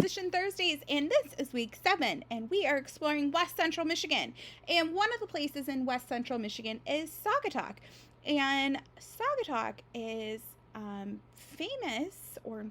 Exposition Thursdays, and this is week 7, and we are exploring West Central Michigan. And one of the places in West Central Michigan is Saugatuck. And Saugatuck is famous, or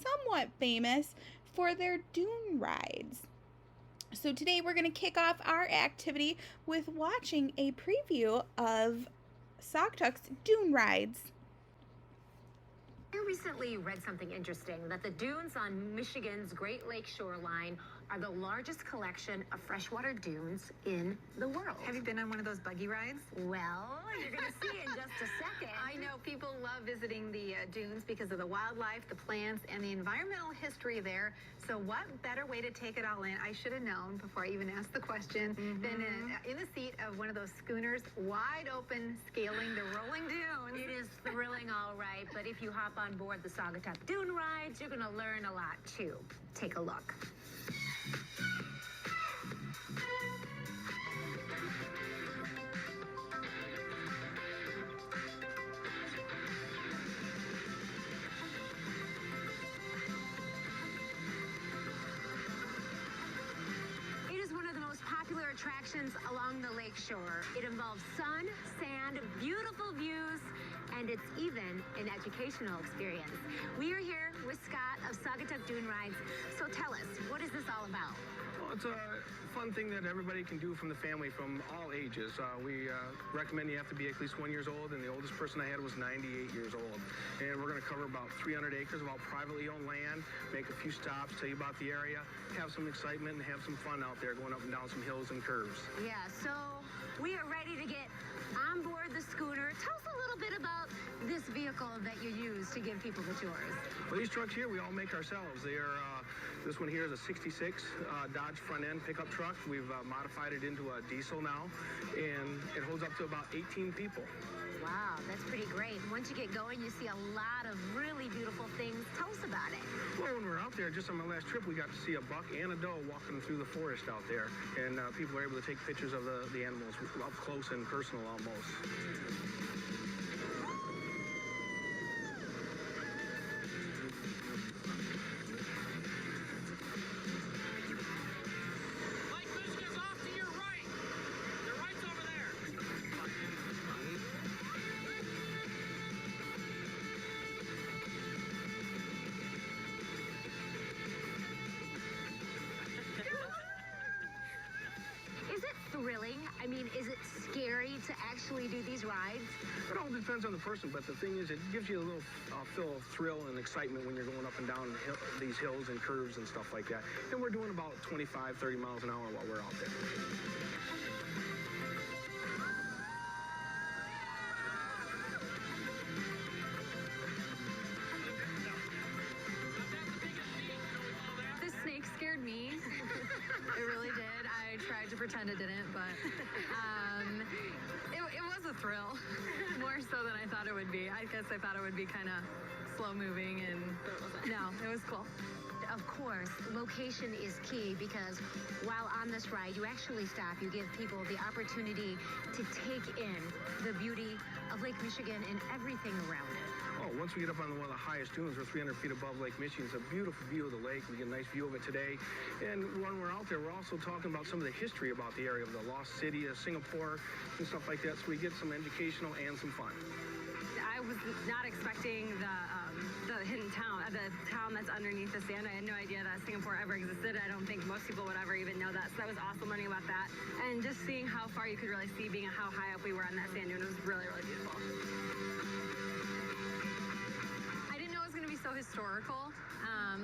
somewhat famous, for their dune rides. So today we're going to kick off our activity with watching a preview of Saugatuck's dune rides. I recently read something interesting, that the dunes on Michigan's Great Lakes shoreline are the largest collection of freshwater dunes in the world. Have you been on one of those buggy rides? Well, you're going to see in just a second. I know people love visiting the dunes because of the wildlife, the plants, and the environmental history there. So what better way to take it all in? I should have known before I even asked the question than in the seat of one of those schooners, wide open, scaling the rolling dunes. It is thrilling, all right, but if you hop on board the Saugatuck Dune rides, you're going to learn a lot, too. Take a look. It is one of the most popular attractions along the lake shore. It involves sun, sand, beautiful views, and it's even an educational experience. We are here with Scott of Saugatuck Dune Rides. So tell us, what is this all about? Well, it's a fun thing that everybody can do from the family, from all ages. We recommend you have to be at least 1 year old, and the oldest person I had was 98 years old. And we're going to cover about 300 acres of all privately owned land, make a few stops, tell you about the area, have some excitement, and have some fun out there going up and down some hills and curves. Yeah, so we are ready to get on board the schooner. Tell us a little bit about this vehicle that you use to give people the tours. Well, these trucks here, we all make ourselves. They are, this one here is a 66 Dodge front end pickup truck. We've modified it into a diesel now, and it holds up to about 18 people. Wow, that's pretty great. Once you get going, you see a lot of really beautiful things. Tell us about it. Well, when we were out there, just on my last trip, we got to see a buck and a doe walking through the forest out there. And people were able to take pictures of the animals up close and personal almost. Is it thrilling? I mean, is it scary to actually do these rides? It all depends on the person, but the thing is, it gives you a little feel of thrill and excitement when you're going up and down these hills and curves and stuff like that. And we're doing about 25, 30 miles an hour while we're out there. This snake scared me. It really did. I tried to pretend it didn't, but it was a thrill. More so than I thought it would be. I guess I thought it would be kind of slow moving, and no, it was cool. Of course, location is key, because while on this ride, you actually stop. You give people the opportunity to take in the beauty of Lake Michigan and everything around it. Oh, once we get up on one of the highest dunes, we're 300 feet above Lake Michigan. It's a beautiful view of the lake. We get a nice view of it today. And when we're out there, we're also talking about some of the history about the area of the lost city of Singapore and stuff like that. So we get some educational and some fun. I was not expecting the hidden town, the town that's underneath the sand. I had no idea that Singapore ever existed. I don't think most people would ever even know that. So that was awesome learning about that. And just seeing how far you could really see, being how high up we were on that sand dune, was really, really beautiful. I didn't know it was going to be so historical.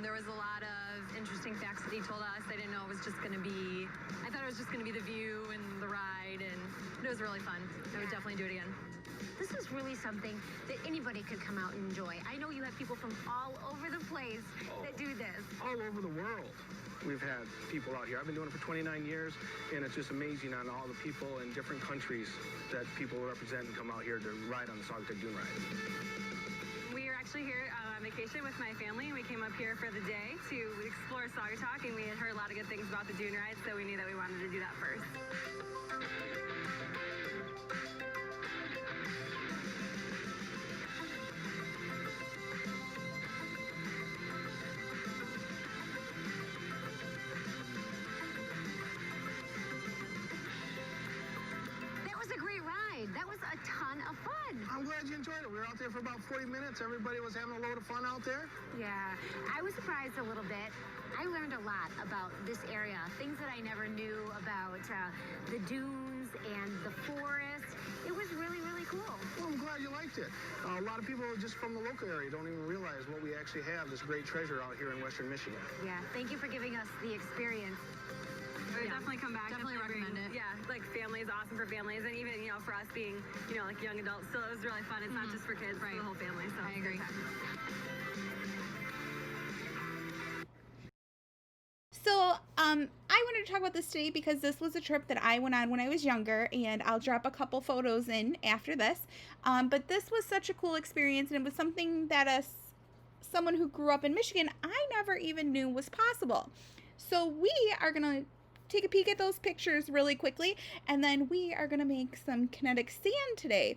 There was a lot of interesting facts that he told us. I didn't know it was just going to be, I thought it was just going to be the view and the ride, and it was really fun. I would definitely do it again. This is really something that anybody could come out and enjoy. I know you have people from all over the place that do this. All over the world, we've had people out here. I've been doing it for 29 years, and it's just amazing on all the people in different countries that people represent and come out here to ride on the Saugatuck Dune Ride. We are actually here on vacation with my family, and we came up here for the day to explore Saugatuck, and we had heard a lot of good things about the dune ride, so we knew that we wanted to do that first. ride. That was a ton of fun. I'm glad you enjoyed it. We were out there for about 40 minutes. Everybody was having a load of fun out there. Yeah, I was surprised a little bit. I learned a lot about this area, things that I never knew about the dunes and the forest. It was really, really cool. Well, I'm glad you liked it. A lot of people just from the local area don't even realize what we actually have, this great treasure out here in Western Michigan. Yeah, thank you for giving us the experience. I would definitely come back. Definitely recommend it. Yeah, like families, awesome for families, and even for us being like young adults, so it was really fun. It's not just for kids, Right. it's the whole family. So I agree. So, I wanted to talk about this today because this was a trip that I went on when I was younger, and I'll drop a couple photos in after this. But this was such a cool experience, and it was something that someone who grew up in Michigan, I never even knew was possible. So we are gonna take a peek at those pictures really quickly, and then we are gonna make some kinetic sand today,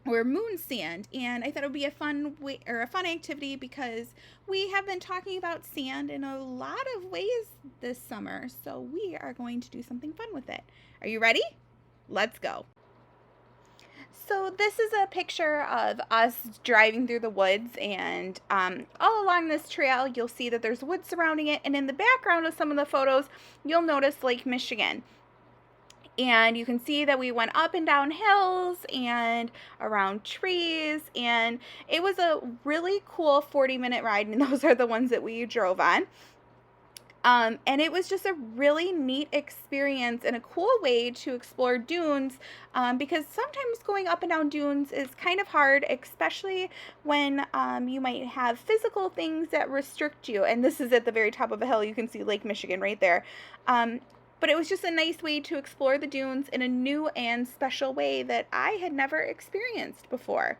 or moon sand. And I thought it would be a fun way, or a fun activity, because we have been talking about sand in a lot of ways this summer. So we are going to do something fun with it. Are you ready? Let's go. So this is a picture of us driving through the woods, and all along this trail you'll see that there's woods surrounding it, and in the background of some of the photos you'll notice Lake Michigan. And you can see that we went up and down hills and around trees, and it was a really cool 40-minute ride, and those are the ones that we drove on. And it was just a really neat experience and a cool way to explore dunes, because sometimes going up and down dunes is kind of hard, especially when you might have physical things that restrict you. And this is at the very top of a hill. You can see Lake Michigan right there. But it was just a nice way to explore the dunes in a new and special way that I had never experienced before.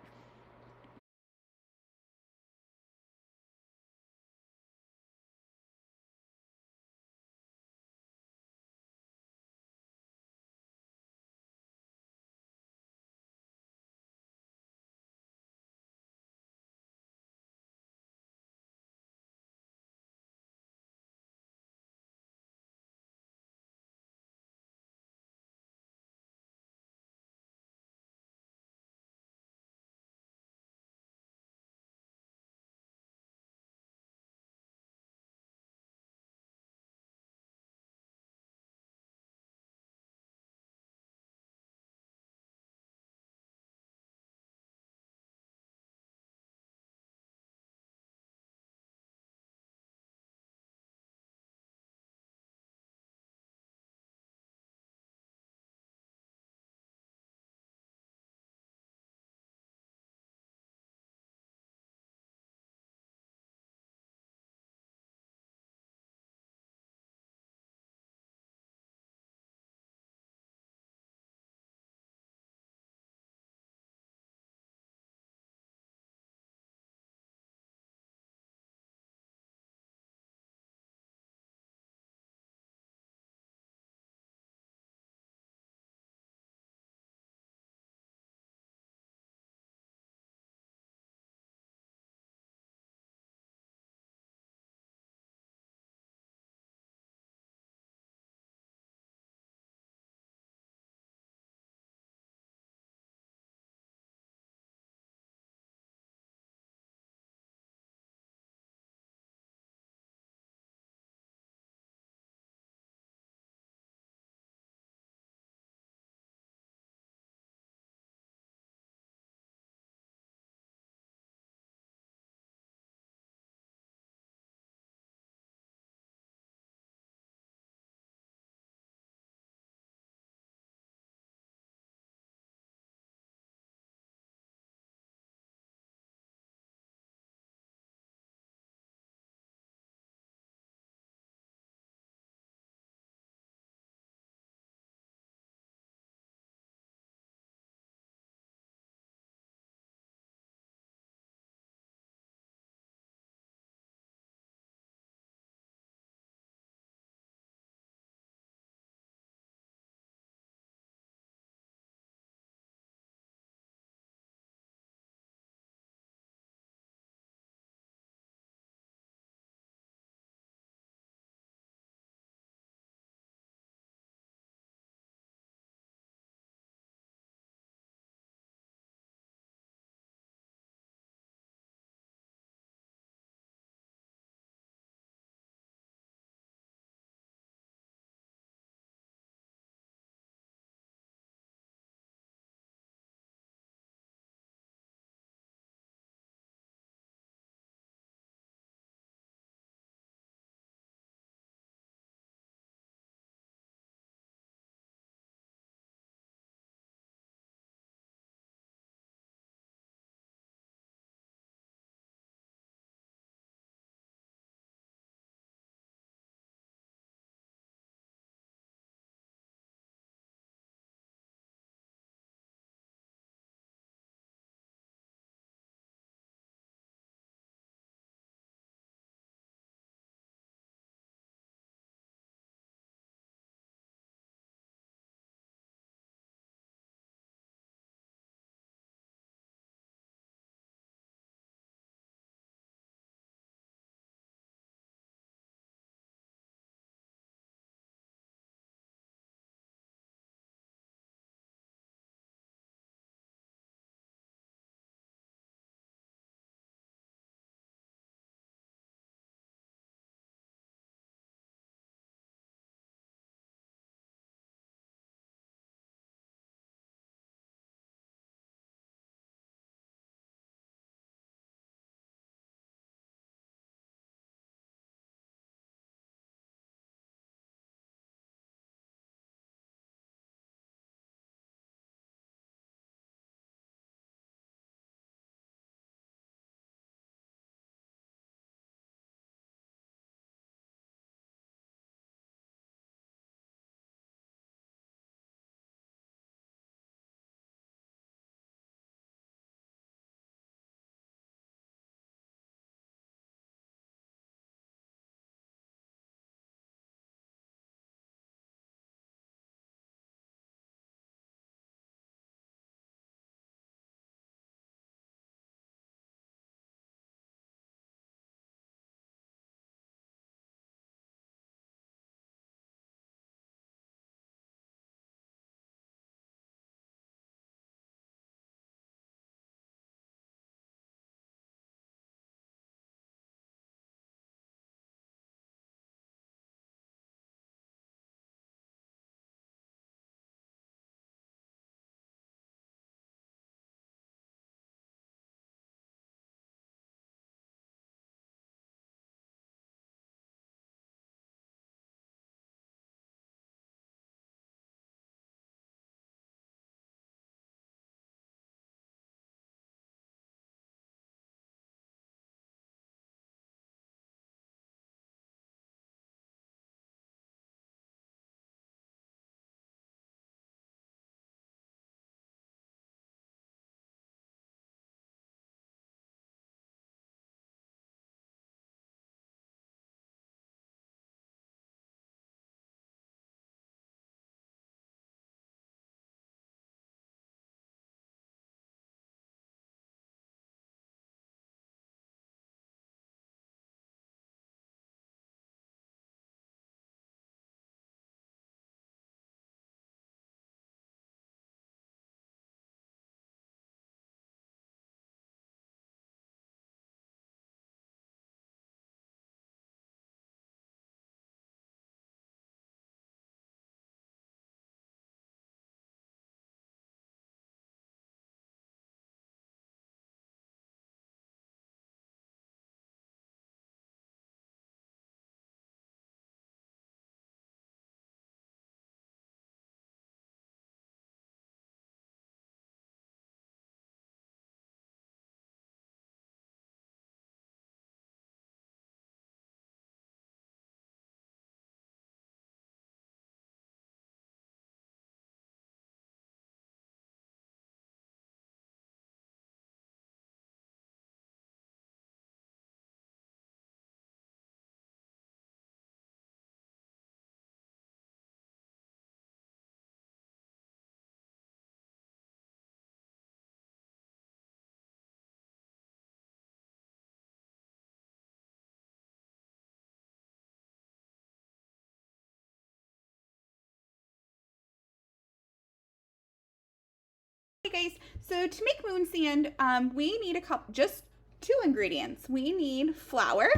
guys, so to make moon sand, we need just 2 ingredients. We need flour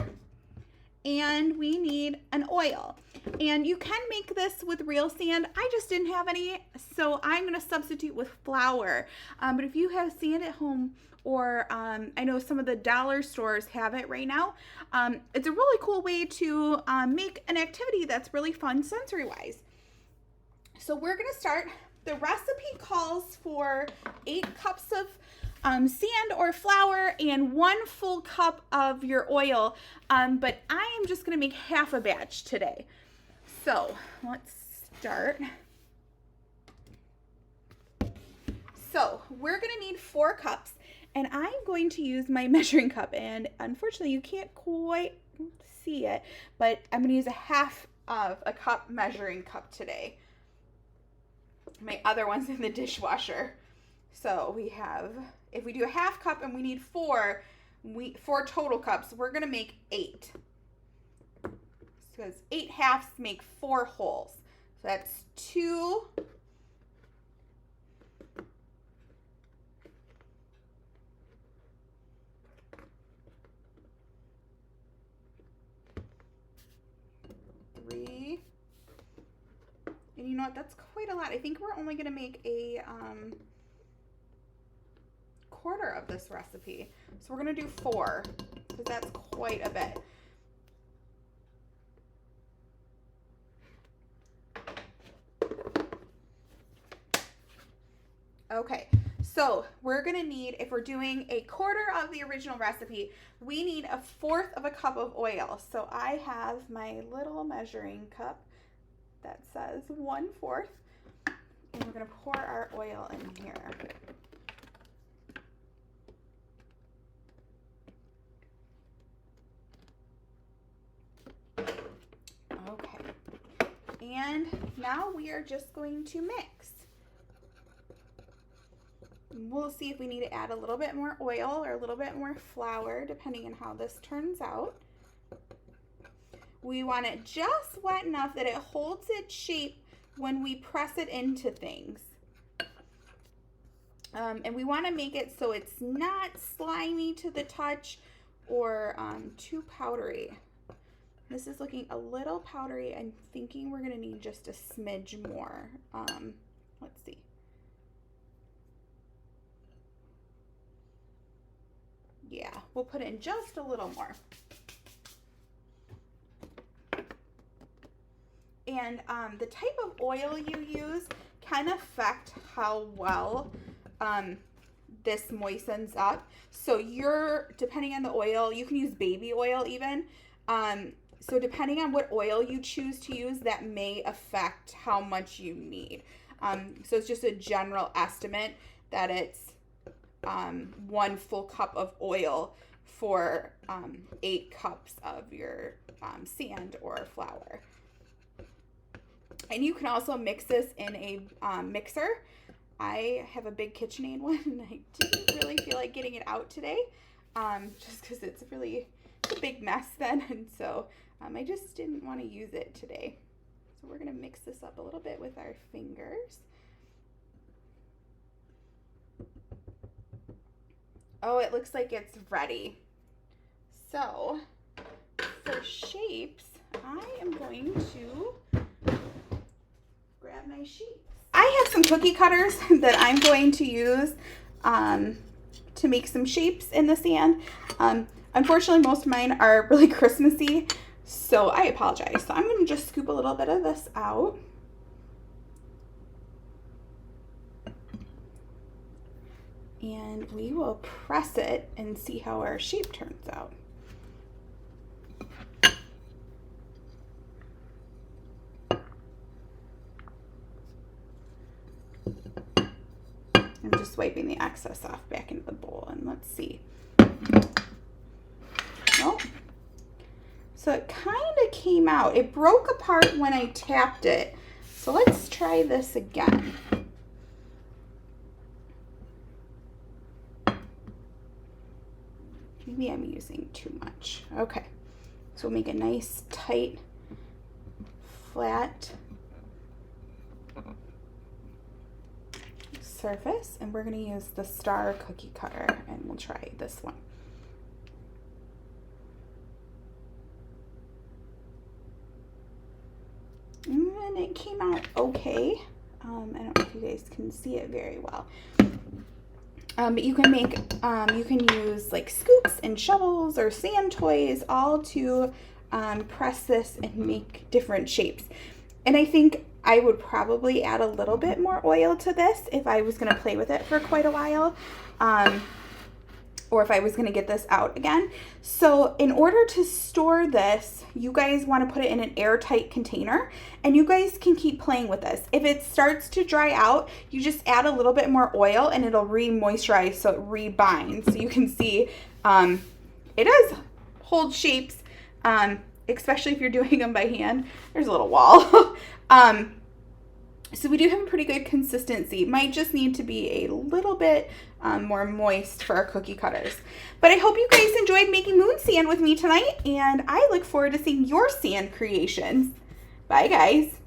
and we need an oil. And you can make this with real sand. I just didn't have any, so I'm going to substitute with flour. But if you have sand at home, or I know some of the dollar stores have it right now, it's a really cool way to make an activity that's really fun sensory-wise. So we're going to start. The recipe calls for 8 cups of sand or flour and 1 full cup of your oil, but I am just going to make half a batch today. So let's start. So we're going to need 4 cups, and I'm going to use my measuring cup, and unfortunately you can't quite see it, but I'm going to use a half of a cup measuring cup today. My other one's in the dishwasher. So we have, if we do a half cup and we need 4 total cups, we're going to make 8. Because 8 halves make 4 wholes. So that's 2. 3. And you know what? That's quite a lot. I think we're only going to make a quarter of this recipe. So we're going to do 4 because that's quite a bit. Okay, so we're going to need, if we're doing a quarter of the original recipe, we need 1/4 of a cup of oil. So I have my little measuring cup that says 1/4, and we're going to pour our oil in here. Okay, and now we are just going to mix. We'll see if we need to add a little bit more oil or a little bit more flour, depending on how this turns out. We want it just wet enough that it holds its shape when we press it into things. And we want to make it so it's not slimy to the touch or too powdery. This is looking a little powdery. I'm thinking we're going to need just a smidge more. Let's see. Yeah, we'll put in just a little more. And the type of oil you use can affect how well this moistens up. So depending on the oil, you can use baby oil even. So depending on what oil you choose to use, that may affect how much you need. So it's just a general estimate that it's 1 full cup of oil for 8 cups of your sand or flour. And you can also mix this in a mixer. I have a big KitchenAid one, and I didn't really feel like getting it out today, just because it's really a big mess then, and so I just didn't want to use it today. So we're going to mix this up a little bit with our fingers. Oh, it looks like it's ready. So for shapes, I am going to grab my sheets. I have some cookie cutters that I'm going to use to make some shapes in the sand. Unfortunately, most of mine are really Christmassy, so I apologize. So I'm going to just scoop a little bit of this out. And we will press it and see how our shape turns out. I'm just wiping the excess off back into the bowl, and let's see. Oh, so it kind of came out. It broke apart when I tapped it. So let's try this again. Maybe I'm using too much. Okay, so we'll make a nice tight, flat surface, and we're going to use the Star cookie cutter, and we'll try this one. And it came out okay. I don't know if you guys can see it very well. But you can make, you can use like scoops and shovels or sand toys all to press this and make different shapes. And I think I would probably add a little bit more oil to this if I was going to play with it for quite a while. Or if I was going to get this out again. So in order to store this, you guys want to put it in an airtight container, and you guys can keep playing with this. If it starts to dry out, you just add a little bit more oil and it'll re-moisturize so it rebinds. So you can see it does hold shapes, especially if you're doing them by hand. There's a little wall. So we do have a pretty good consistency. Might just need to be a little bit more moist for our cookie cutters. But I hope you guys enjoyed making moon sand with me tonight, and I look forward to seeing your sand creations. Bye, guys.